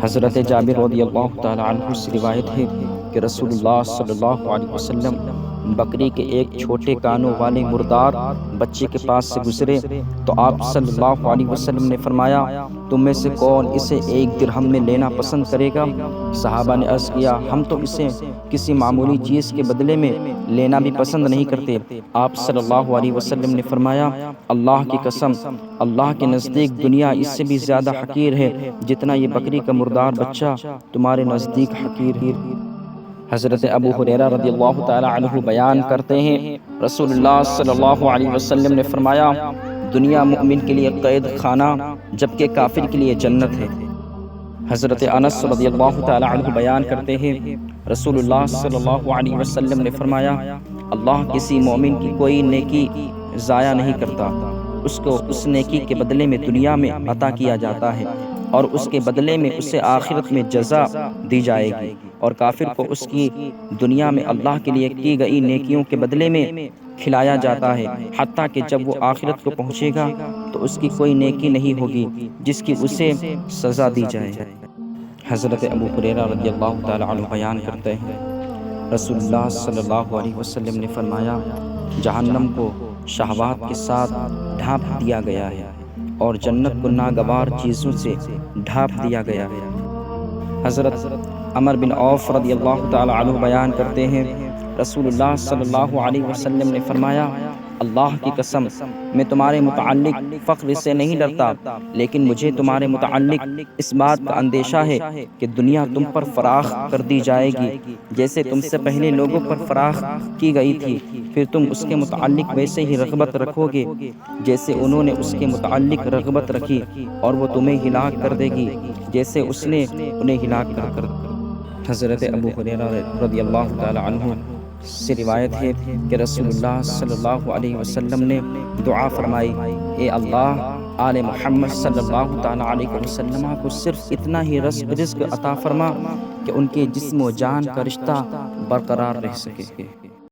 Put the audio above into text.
حضرت جابر رضی اللہ تعالی عنہ سے روایت ہے کہ رسول اللہ صلی اللہ علیہ وسلم بکری کے ایک چھوٹے کانوں والے مردار بچے کے پاس سے گزرے تو آپ صلی اللہ علیہ وسلم نے فرمایا، تم میں سے کون اسے 1 درہم میں لینا پسند کرے گا؟ صحابہ نے عرض کیا، ہم تو اسے کسی معمولی چیز کے بدلے میں لینا بھی پسند نہیں کرتے۔ آپ صلی اللہ علیہ وسلم نے فرمایا، اللہ کی قسم، اللہ کے نزدیک دنیا اس سے بھی زیادہ حقیر ہے جتنا یہ بکری کا مردار بچہ تمہارے نزدیک حقیر ہے۔ حضرت ابو ہریرہ رضی اللہ تعالی عنہ بیان کرتے ہیں، رسول اللہ صلی اللہ علیہ وسلم نے فرمایا، دنیا مومن کے لیے قید خانہ جبکہ کافر کے لیے جنت ہے۔ حضرت انس رضی اللہ تعالی عنہ بیان کرتے ہیں، رسول اللہ صلی اللہ علیہ وسلم نے فرمایا، اللہ کسی مومن کی کوئی نیکی ضائع نہیں کرتا، اس کو اس نیکی کے بدلے میں دنیا میں عطا کیا جاتا ہے اور اس کے بدلے میں اسے آخرت میں جزا دی جائے گی، اور کافر کو اس کی دنیا میں اللہ کے لیے کی گئی نیکیوں کے بدلے میں کھلایا جاتا ہے، حتیٰ کہ جب وہ آخرت کو پہنچے گا تو اس کی کوئی نیکی نہیں ہوگی جس کی اسے سزا دی جائے۔ حضرت ابو ہریرہ رضی اللہ تعالی عنہ بیان کرتے ہیں، رسول اللہ صلی اللہ علیہ وسلم نے فرمایا، جہنم کو شہوات کے ساتھ ڈھانپ دیا گیا ہے اور جنت کو ناگوار چیزوں سے ڈھانپ دیا گیا ہے۔ حضرت عمر بن عوف رضی اللہ تعالی عنہ بیان کرتے ہیں، رسول اللہ صلی اللہ علیہ وسلم نے فرمایا، اللہ کی قسم، میں تمہارے متعلق فخر سے نہیں ڈرتا، لیکن مجھے تمہارے متعلق اس بات کا اندیشہ ہے کہ دنیا تم پر فراخ کر دی جائے گی جیسے تم سے پہلے لوگوں پر فراخ کی گئی تھی، پھر تم اس کے متعلق ویسے ہی رغبت رکھو گے جیسے انہوں نے اس کے متعلق رغبت رکھی، اور وہ تمہیں ہلاک کر دے گی جیسے اس نے انہیں ہلاک کر۔ حضرت ابو ہریرہ رضی اللہ تعالی عنہ سے روایت ہے کہ رسول اللہ صلی اللہ علیہ وسلم نے دعا فرمائی، اے اللہ، آل محمد صلی اللہ تعالی علیہ وسلم کو صرف اتنا ہی رزق عطا فرما کہ ان کے جسم و جان کا رشتہ برقرار رہ سکے۔